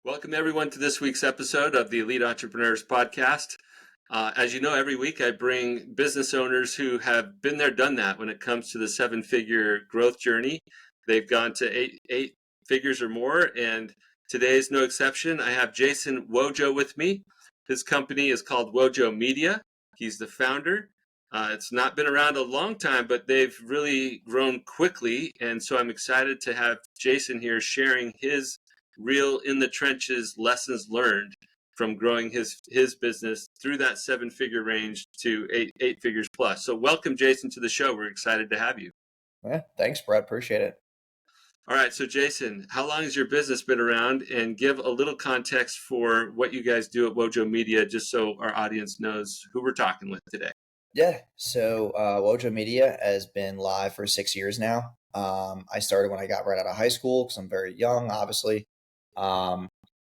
Welcome, everyone, to this week's episode of the Elite Entrepreneurs Podcast. As you know, every week I bring business owners who have been there, done that when it comes to the seven-figure growth journey. They've gone to eight figures or more, and today is no exception. I have Jason Wojo with me. His company is called Wojo Media. He's the founder. It's not been around a long time, but they've really grown quickly, and so I'm excited to have Jason here sharing his real in the trenches lessons learned from growing his business through that seven-figure range to eight figures plus. So welcome, Jason, to the show. We're excited to have you. Yeah, thanks, Brett. Appreciate it. All right, so Jason, how long has your business been around? And give a little context for what you guys do at Wojo Media, just so our audience knows who we're talking with today. Yeah, so Wojo Media has been live for 6 years now. I started when I got right out of high school because I'm very young, obviously.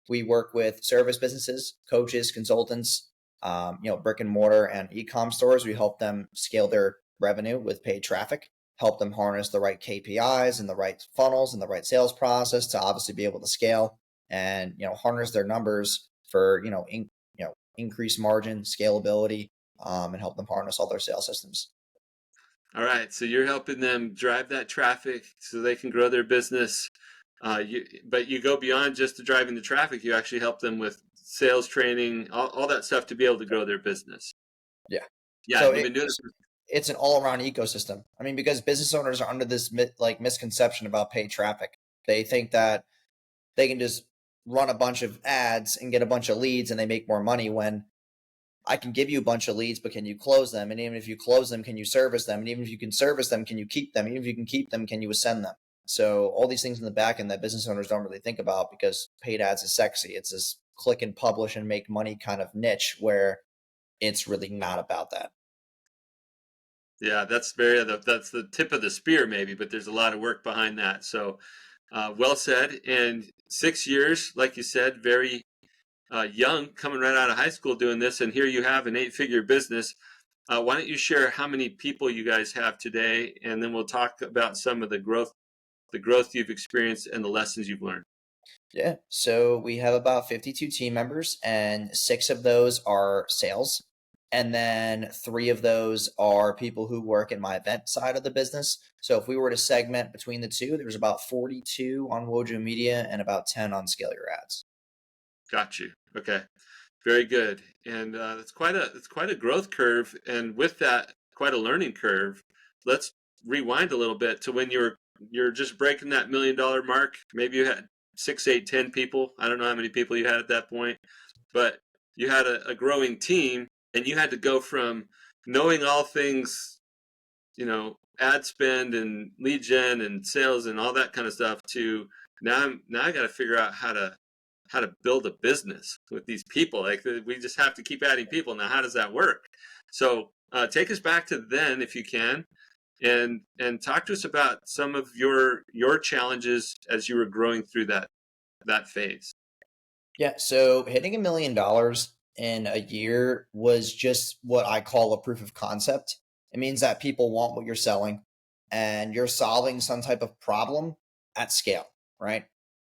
We work with service businesses, coaches, consultants, brick and mortar and e-com stores. We help them scale their revenue with paid traffic, help them harness the right KPIs and the right funnels and the right sales process to obviously be able to scale and, harness their numbers for, increase margin, scalability, and help them harness all their sales systems. All right, so you're helping them drive that traffic so they can grow their business. But you go beyond just the driving the traffic. You actually help them with sales training, all that stuff to be able to grow their business. Yeah. Yeah, So you've been doing it. It's an all-around ecosystem. I mean, because business owners are under this misconception about paid traffic. They think that they can just run a bunch of ads and get a bunch of leads and they make more money, when I can give you a bunch of leads, but can you close them? And even if you close them, can you service them? And even if you can service them, can you keep them? Even if you can keep them, can you ascend them? So all these things in the back end that business owners don't really think about, because paid ads is sexy. It's this click and publish and make money kind of niche where it's really not about that. Yeah, that's the tip of the spear maybe, but there's a lot of work behind that. So well said. And 6 years, like you said, very young, coming right out of high school doing this, and here you have an eight-figure business. Why don't you share how many people you guys have today, and then we'll talk about some of the growth you've experienced and the lessons you've learned. Yeah. So we have about 52 team members, and 6 of those are sales. And then 3 of those are people who work in my event side of the business. So if we were to segment between the two, there's about 42 on Wojo Media and about 10 on Scale Your Ads. Got you. Okay. Very good. And it's quite a growth curve, and with that, quite a learning curve. Let's rewind a little bit to when you're just breaking that $1 million mark. Maybe you had 6, 8, 10 people. I don't know how many people you had at that point, but you had a growing team, and you had to go from knowing all things, ad spend and lead gen and sales and all that kind of stuff, to now I got to figure out how to build a business with these people. Like, we just have to keep adding people. Now, how does that work? So take us back to then, if you can, and talk to us about some of your challenges as you were growing through that phase. Yeah. So hitting $1 million in a year was just what I call a proof of concept. It means that people want what you're selling and you're solving some type of problem at scale, right?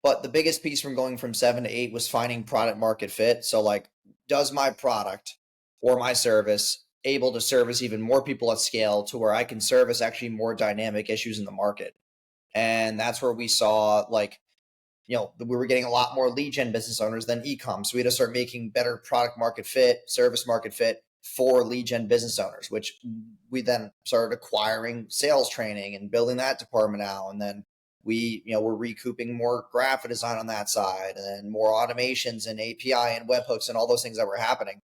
But the biggest piece from going from 7 to 8 was finding product market fit. So like, does my product or my service able to service even more people at scale to where I can service actually more dynamic issues in the market? And that's where we saw, we were getting a lot more lead gen business owners than e-com. So we had to start making better product market fit, service market fit for lead gen business owners, which we then started acquiring sales training and building that department out. And then we're recouping more graphic design on that side, and then more automations and API and webhooks and all those things that were happening.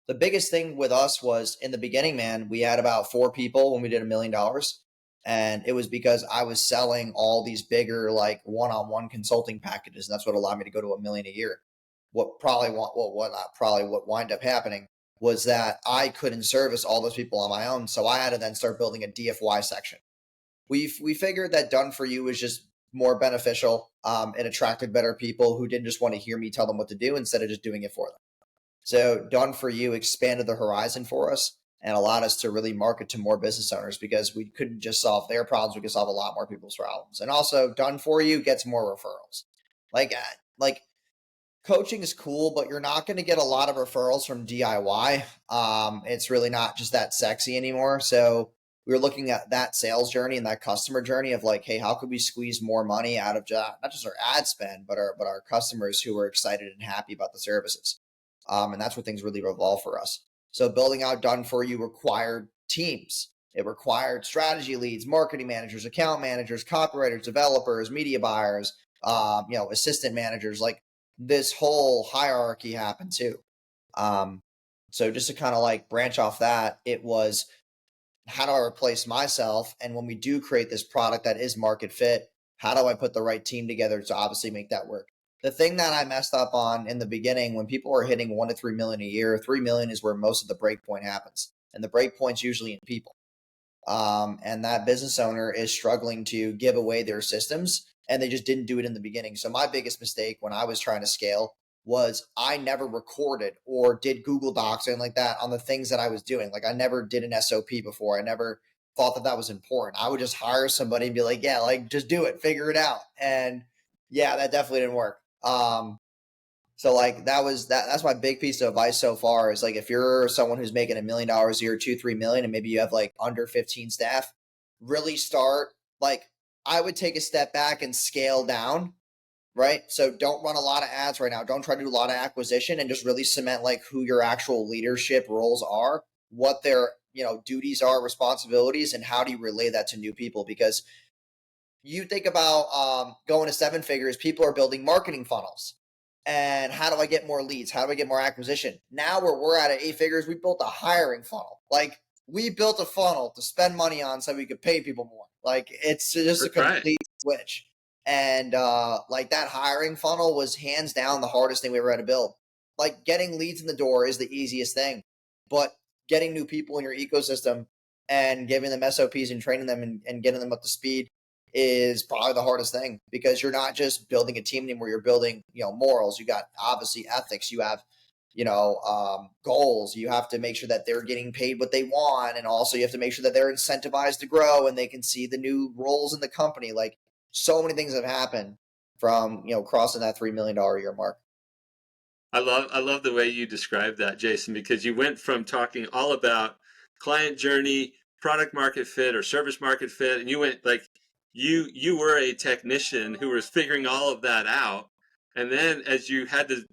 The biggest thing with us was, in the beginning, man, we had about 4 people when we did $1 million. And it was because I was selling all these bigger, like, one-on-one consulting packages. And that's what allowed me to go to $1 million a year. What wind up happening was that I couldn't service all those people on my own. So I had to then start building a DFY section. We figured that done for you was just more beneficial. It attracted better people who didn't just want to hear me tell them what to do instead of just doing it for them. So done for you expanded the horizon for us and allowed us to really market to more business owners, because we couldn't just solve their problems. We could solve a lot more people's problems. And also, done for you gets more referrals. Like Coaching is cool, but you're not going to get a lot of referrals from DIY. It's really not just that sexy anymore. So we were looking at that sales journey and that customer journey of like, hey, how could we squeeze more money out of not just our ad spend, but our customers who are excited and happy about the services. And that's where things really revolve for us. So building out done for you required teams. It required strategy leads, marketing managers, account managers, copywriters, developers, media buyers, assistant managers. Like this whole hierarchy happened too. Um, so just to kind of like branch off that, it was how do I replace myself? And when we do create this product that is market fit, how do I put the right team together to obviously make that work? The thing that I messed up on in the beginning, when people are hitting 1 to 3 million a year, 3 million is where most of the break point happens. And the break point's usually in people. And that business owner is struggling to give away their systems and they just didn't do it in the beginning. So my biggest mistake when I was trying to scale was I never recorded or did Google Docs and like that on the things that I was doing. Like I never did an SOP before. I never thought that that was important. I would just hire somebody and be like, yeah, like just do it, figure it out. And yeah, that definitely didn't work. So like that's my big piece of advice so far is like if you're someone who's making $1 million a year, 2, 3 million, and maybe you have like under 15 staff, really start like I would take a step back and scale down, right? So don't run a lot of ads right now. Don't try to do a lot of acquisition and just really cement like who your actual leadership roles are, what their duties are, responsibilities, and how do you relay that to new people? Because you think about going to 7 figures, people are building marketing funnels. And how do I get more leads? How do I get more acquisition? Now where we're at 8 figures, we built a hiring funnel. Like we built a funnel to spend money on so we could pay people more. Like it's just a Right. complete switch. And like that hiring funnel was hands down the hardest thing we ever had to build. Like getting leads in the door is the easiest thing, but getting new people in your ecosystem and giving them SOPs and training them and getting them up to speed is probably the hardest thing because you're not just building a team anymore. You're building, morals. You got obviously ethics. You have, goals. You have to make sure that they're getting paid what they want. And also you have to make sure that they're incentivized to grow and they can see the new roles in the company. Like so many things have happened from, crossing that $3 million a year mark. I love the way you described that, Jason, because you went from talking all about client journey, product market fit or service market fit, and you went like you were a technician who was figuring all of that out. And then as you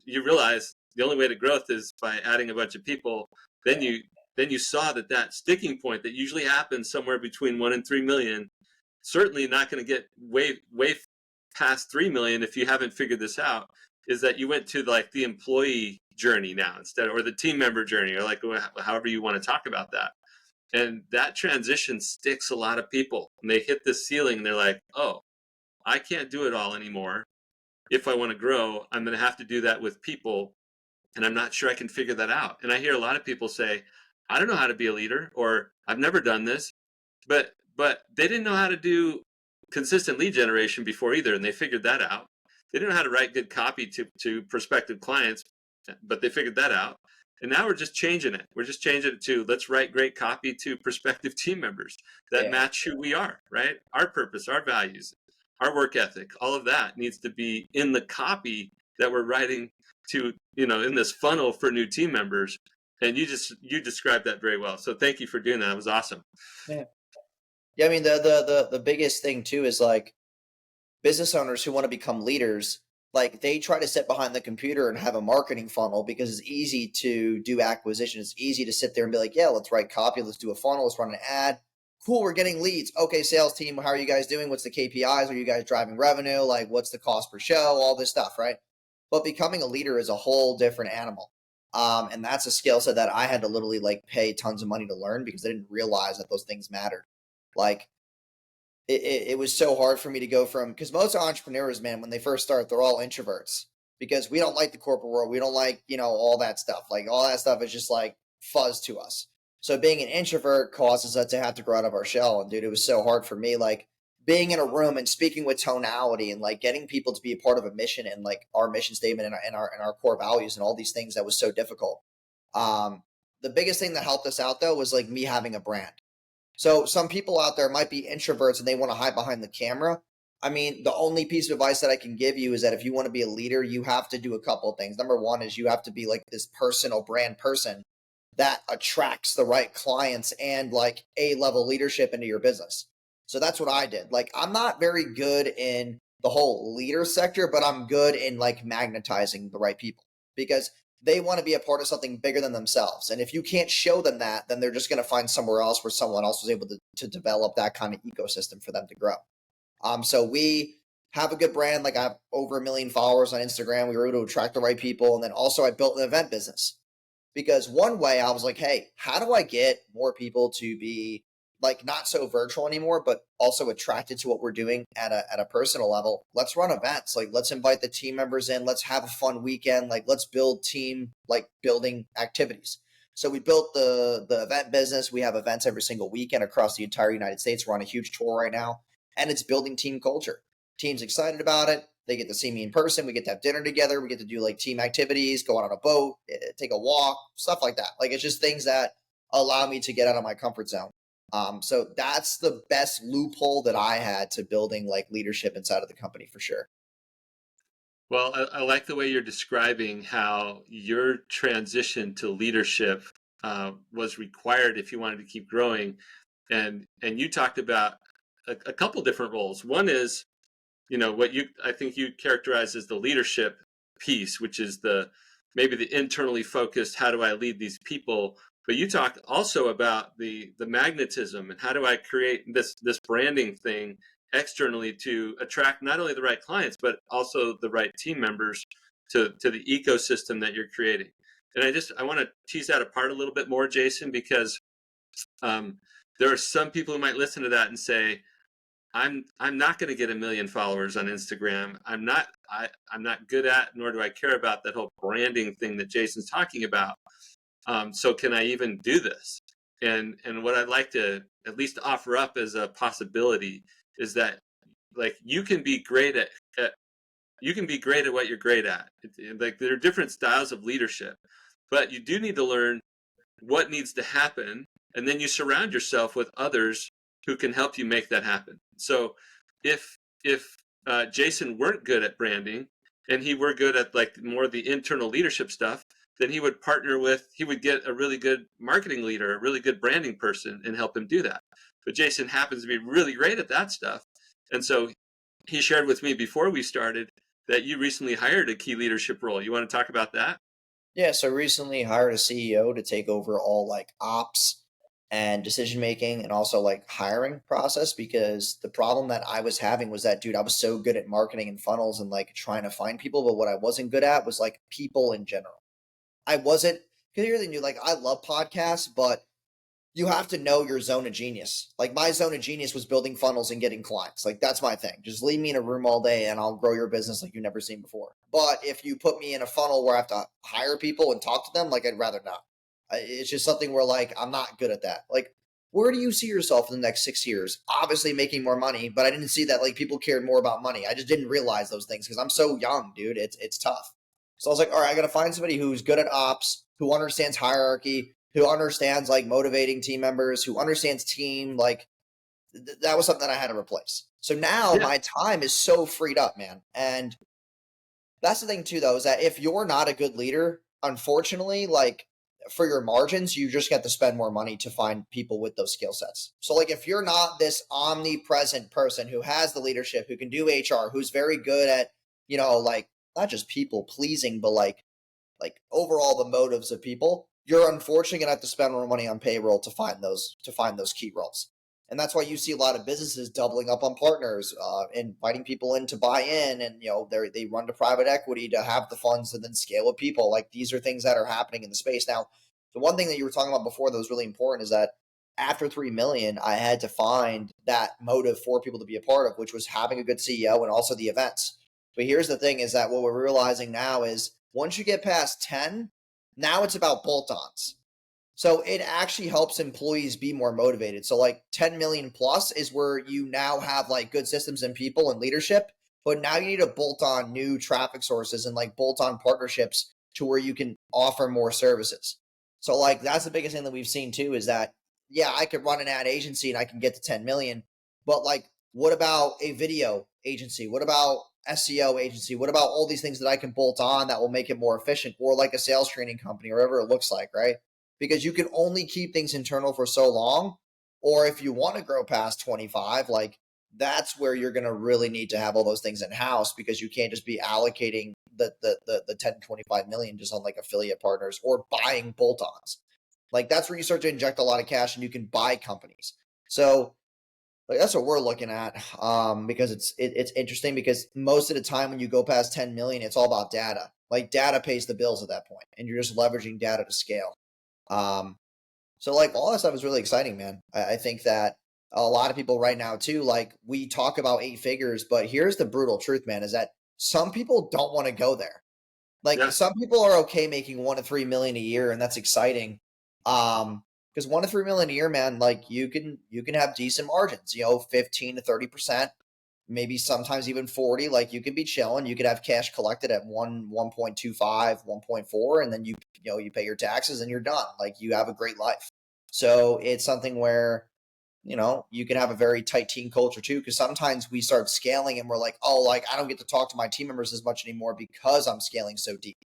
realized the only way to growth is by adding a bunch of people, then you saw that sticking point that usually happens somewhere between 1 and 3 million, certainly not going to get way past 3 million if you haven't figured this out, is that you went to like the employee journey now instead, or the team member journey, or like however you want to talk about that. And that transition sticks a lot of people, and they hit this ceiling and they're like, oh, I can't do it all anymore. If I want to grow, I'm going to have to do that with people, and I'm not sure I can figure that out. And I hear a lot of people say, I don't know how to be a leader, or I've never done this, but they didn't know how to do consistent lead generation before either, and they figured that out. They didn't know how to write good copy to prospective clients, but they figured that out. And now we're just changing it. We're just changing it to let's write great copy to prospective team members that Yeah. match who we are, right? Our purpose, our values, our work ethic, all of that needs to be in the copy that we're writing to, in this funnel for new team members. And you described that very well. So thank you for doing that. It was awesome. Yeah. Yeah. I mean, the biggest thing too is like business owners who want to become leaders, like they try to sit behind the computer and have a marketing funnel because it's easy to do acquisition. It's easy to sit there and be like, yeah, let's write copy. Let's do a funnel. Let's run an ad. Cool. We're getting leads. Okay. Sales team. How are you guys doing? What's the KPIs? Are you guys driving revenue? Like what's the cost per show? All this stuff. Right. But becoming a leader is a whole different animal. And that's a skill set that I had to literally like pay tons of money to learn because I didn't realize that those things mattered. Like it was so hard for me to go from, because most entrepreneurs, man, when they first start, they're all introverts because we don't like the corporate world. We don't like, all that stuff. Like all that stuff is just like fuzz to us. So being an introvert causes us to have to grow out of our shell. And dude, it was so hard for me, like being in a room and speaking with tonality and like getting people to be a part of a mission and like our mission statement and our core values and all these things that was so difficult. The biggest thing that helped us out though was like me having a brand. So some people out there might be introverts and they want to hide behind the camera. I mean, the only piece of advice that I can give you is that if you want to be a leader, you have to do a couple of things. Number one is you have to be like this personal brand person that attracts the right clients and like A-level leadership into your business. So that's what I did. Like, I'm not very good in the whole leader sector, but I'm good in like magnetizing the right people because they want to be a part of something bigger than themselves. And if you can't show them that, then they're just going to find somewhere else where someone else was able to develop that kind of ecosystem for them to grow. So we have a good brand. Like I have over 1 million followers on Instagram. We were able to attract the right people. And then also I built an event business because one way I was like, hey, how do I get more people to be like not so virtual anymore, but also attracted to what we're doing at a personal level? Let's run events. Like let's invite the team members in. Let's have a fun weekend. Like let's build team like building activities. So we built the event business. We have events every single weekend across the entire United States. We're on a huge tour right now, and it's building team culture. Team's excited about it. They get to see me in person. We get to have dinner together. We get to do like team activities, go out on a boat, take a walk, stuff like that. Like it's just things that allow me to get out of my comfort zone. So that's the best loophole that I had to building like leadership inside of the company for sure. Well, I like the way you're describing how your transition to leadership was required if you wanted to keep growing, and you talked about a couple different roles. One is, what I think you characterize as the leadership piece, which is maybe the internally focused, how do I lead these people? But you talked also about the magnetism and how do I create this branding thing externally to attract not only the right clients but also the right team members to the ecosystem that you're creating. And I want to tease that apart a little bit more, Jason, because there are some people who might listen to that and say, I'm not going to get 1 million followers on Instagram. I'm not good at, nor do I care about that whole branding thing that Jason's talking about. So can I even do this? And what I'd like to at least offer up as a possibility is that like you can be great at what you're great at. Like there are different styles of leadership, but you do need to learn what needs to happen, and then you surround yourself with others who can help you make that happen. So if Jason weren't good at branding and he were good at like more of the internal leadership stuff, then he would get a really good marketing leader, a really good branding person, and help him do that. But Jason happens to be really great at that stuff. And so he shared with me before we started that you recently hired a key leadership role. You want to talk about that? Yeah, so recently hired a CEO to take over all like ops and decision making and also like hiring process because the problem that I was having was that dude, I was so good at marketing and funnels and like trying to find people, but what I wasn't good at was like people in general. I wasn't clearly new. Like I love podcasts, but you have to know your zone of genius. Like my zone of genius was building funnels and getting clients. Like that's my thing. Just leave me in a room all day and I'll grow your business like you've never seen before. But if you put me in a funnel where I have to hire people and talk to them, like I'd rather not. It's just something where like I'm not good at that. Like where do you see yourself in the next 6 years? Obviously making more money, but I didn't see that like people cared more about money. I just didn't realize those things because I'm so young, dude. It's tough. So I was like, all right, I got to find somebody who's good at ops, who understands hierarchy, who understands like motivating team members, who understands team. Like that was something that I had to replace. So now Yeah. my time is so freed up, man. And that's the thing too, though, is that if you're not a good leader, unfortunately, like for your margins, you just get to spend more money to find people with those skill sets. So like if you're not this omnipresent person who has the leadership, who can do HR, who's very good at, like not just people pleasing, but like overall the motives of people, you're unfortunately gonna have to spend more money on payroll to find those key roles. And that's why you see a lot of businesses doubling up on partners, inviting people in to buy in, and they run to private equity to have the funds and then scale with people. Like these are things that are happening in the space now. The one thing that you were talking about before that was really important is that after 3 million, I had to find that motive for people to be a part of, which was having a good CEO and also the events. But here's the thing: is that what we're realizing now is once you get past 10, now it's about bolt-ons. So it actually helps employees be more motivated. So like 10 million plus is where you now have like good systems and people and leadership, but now you need to bolt on new traffic sources and like bolt on partnerships to where you can offer more services. So like that's the biggest thing that we've seen too is that yeah, I could run an ad agency and I can get to 10 million, but like what about a video agency? What about SEO agency? What about all these things that I can bolt on that will make it more efficient, or like a sales training company, or whatever it looks like, right? Because you can only keep things internal for so long. Or if you want to grow past 25, like that's where you're going to really need to have all those things in house, because you can't just be allocating the 10 to 25 million just on like affiliate partners or buying bolt-ons. Like that's where you start to inject a lot of cash and you can buy companies. So like that's what we're looking at, because it's interesting, because most of the time when you go past 10 million, it's all about data. Like data pays the bills at that point, and you're just leveraging data to scale. So like all that stuff is really exciting, man. I think that a lot of people right now too, like we talk about 8 figures, but here's the brutal truth, man, is that some people don't want to go there. Like Yeah. some people are okay making 1 to 3 million a year, and that's exciting. Because 1 to 3 million a year, man, like you can have decent margins, 15 to 30%, maybe sometimes even 40. Like you could be chilling. You could have cash collected at 1.25, 1.4, and then you pay your taxes and you're done. Like you have a great life. So it's something where you can have a very tight team culture too, because sometimes we start scaling and we're like, oh, like I don't get to talk to my team members as much anymore because I'm scaling so deep.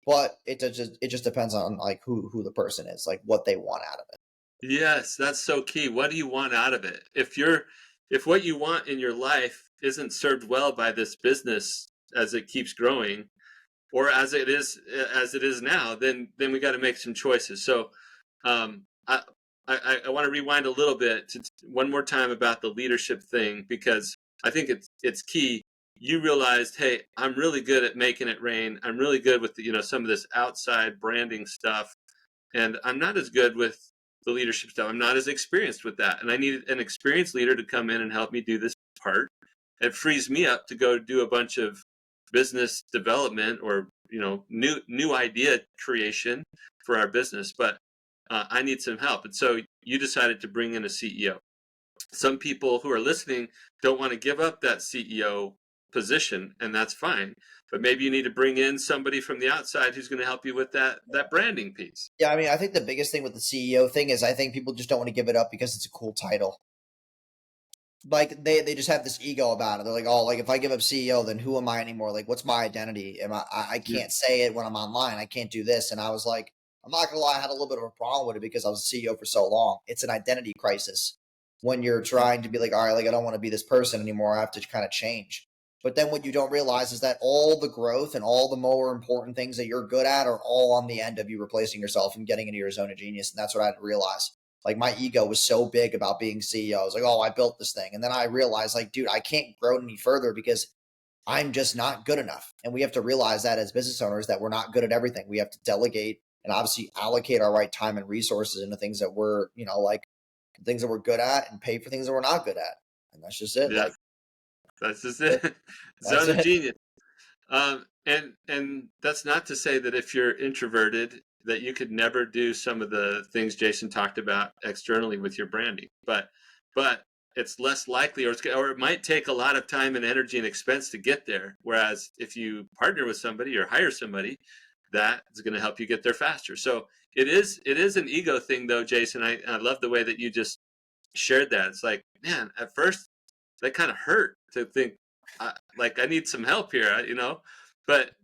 But it just depends on like who the person is, like what they want out of it. Yes, that's so key. What do you want out of it? If what you want in your life isn't served well by this business as it keeps growing, or as it is now, then we got to make some choices. So, um, I I want to rewind a little bit to one more time about the leadership thing, because I think it's key. You realized, hey, I'm really good at making it rain. I'm really good with some of this outside branding stuff, and I'm not as good with the leadership stuff. I'm not as experienced with that, and I need an experienced leader to come in and help me do this part. It frees me up to go do a bunch of business development, or new idea creation for our business, but I need some help. And so you decided to bring in a CEO. Some people who are listening don't want to give up that CEO position, and that's fine. But maybe you need to bring in somebody from the outside who's going to help you with that branding piece. Yeah, I mean, I think the biggest thing with the CEO thing is I think people just don't want to give it up because it's a cool title. Like they just have this ego about it. They're like, oh, like if I give up CEO, then who am I anymore? Like, what's my identity? Am I Yeah. can't say it when I'm online. I can't do this. And I was like, I'm not gonna lie, I had a little bit of a problem with it because I was a CEO for so long. It's an identity crisis when you're trying to be like, all right, like I don't want to be this person anymore. I have to kind of change. But then what you don't realize is that all the growth and all the more important things that you're good at are all on the end of you replacing yourself and getting into your zone of genius. And that's what I had to realize. Like my ego was so big about being CEO. I was like, oh, I built this thing. And then I realized, like, dude, I can't grow any further because I'm just not good enough. And we have to realize that as business owners that we're not good at everything. We have to delegate and obviously allocate our right time and resources into things that we're, like things that we're good at, and pay for things that we're not good at. And that's just it. Yeah, Like that's just it, it. that's Zone of it. genius. And that's not to say that if you're introverted that you could never do some of the things Jason talked about externally with your branding, but it's less likely, or it might take a lot of time and energy and expense to get there. Whereas if you partner with somebody or hire somebody, that is going to help you get there faster. So it is an ego thing, though, Jason. I love the way that you just shared that. It's like, man, at first that kind of hurt to think, like I need some help here,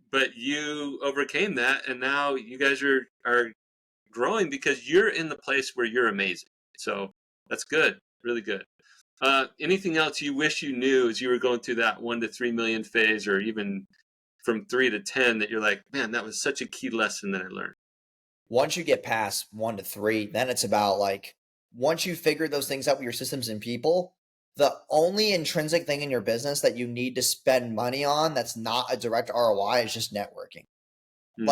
but you overcame that, and now you guys are growing because you're in the place where you're amazing. So that's good, really good. Anything else you wish you knew as you were going through that 1 to 3 million phase, or even from 3 to 10, that you're like, man, that was such a key lesson that I learned? Once you get past 1 to 3, then it's about like once you figure those things out with your systems and people, the only intrinsic thing in your business that you need to spend money on that's not a direct ROI is just networking. Mm,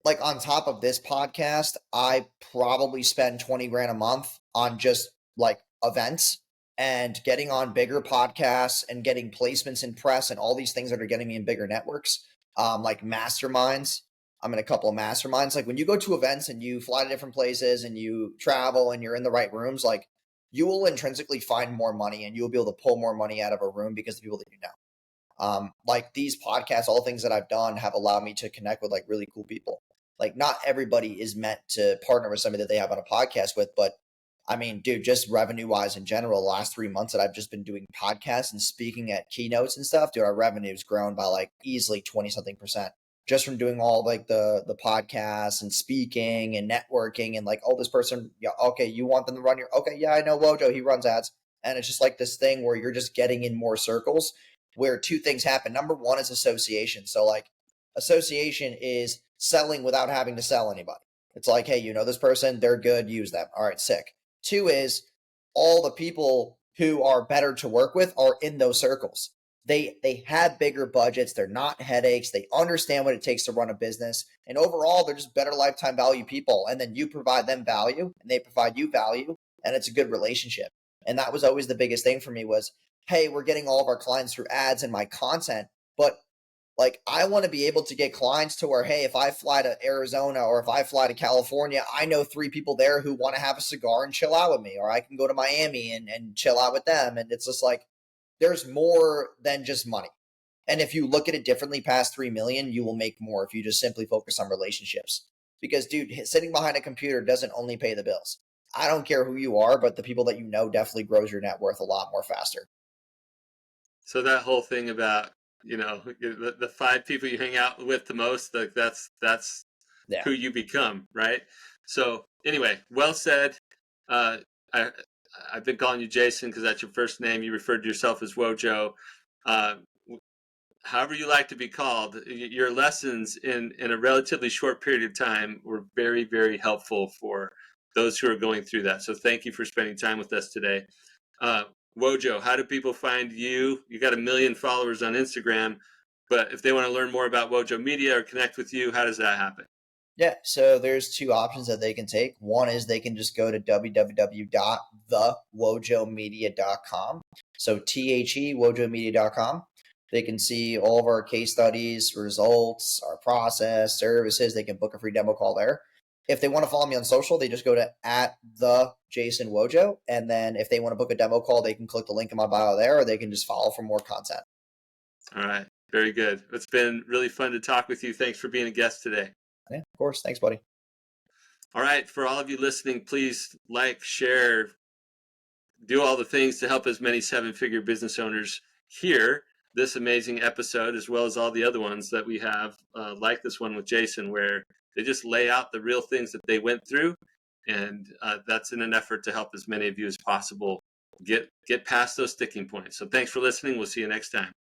Like on top of this podcast, I probably spend 20 grand a month on just like events and getting on bigger podcasts and getting placements in press and all these things that are getting me in bigger networks, like masterminds. I'm in a couple of masterminds. Like when you go to events and you fly to different places and you travel and you're in the right rooms, like you will intrinsically find more money and you'll be able to pull more money out of a room because of the people that you know. Like these podcasts, all the things that I've done have allowed me to connect with like really cool people. Like not everybody is meant to partner with somebody that they have on a podcast with, but I mean, dude, just revenue wise in general, the last 3 months that I've just been doing podcasts and speaking at keynotes and stuff, dude, our revenue's grown by like easily 20 something percent just from doing all like the podcasts and speaking and networking and like, oh, this person, yeah, okay, you want them to run your, okay, yeah, I know Wojo, he runs ads. And it's just like this thing where you're just getting in more circles where two things happen. Number one is association. So like association is selling without having to sell anybody. It's like, hey, you know this person, they're good, use them. All right, sick. Two is all the people who are better to work with are in those circles. They have bigger budgets, they're not headaches, they understand what it takes to run a business, and overall they're just better lifetime value people. And then you provide them value and they provide you value, and it's a good relationship. And that was always the biggest thing for me was, hey, we're getting all of our clients through ads and my content, but like I want to be able to get clients to where, hey, if I fly to Arizona or if I fly to California, I know 3 people there who want to have a cigar and chill out with me, or I can go to Miami and chill out with them. And it's just like there's more than just money. And if you look at it differently past 3 million, you will make more if you just simply focus on relationships. Because dude, sitting behind a computer doesn't only pay the bills. I don't care who you are, but the people that you know definitely grows your net worth a lot more faster. So that whole thing about, the 5 people you hang out with the most, like that's Yeah. who you become, right? So anyway, well said. Uh, I, I've been calling you Jason because that's your first name. You referred to yourself as Wojo. Uh, However you like to be called, your lessons in a relatively short period of time were very, very helpful for those who are going through that. So thank you for spending time with us today. Uh, Wojo, how do people find you? You got 1 million followers on Instagram, but if they want to learn more about Wojo Media or connect with you, how does that happen? Yeah, so there's two options that they can take. One is they can just go to www.thewojomedia.com. So wojomedia.com. They can see all of our case studies, results, our process, services. They can book a free demo call there. If they want to follow me on social, they just go to @the_Jason_Wojo. And then if they want to book a demo call, they can click the link in my bio there, or they can just follow for more content. All right. Very good. It's been really fun to talk with you. Thanks for being a guest today. Yeah, of course. Thanks, buddy. All right. For all of you listening, please like, share, do all the things to help as many 7-figure business owners hear this amazing episode, as well as all the other ones that we have, like this one with Jason, where they just lay out the real things that they went through. And that's in an effort to help as many of you as possible get past those sticking points. So thanks for listening. We'll see you next time.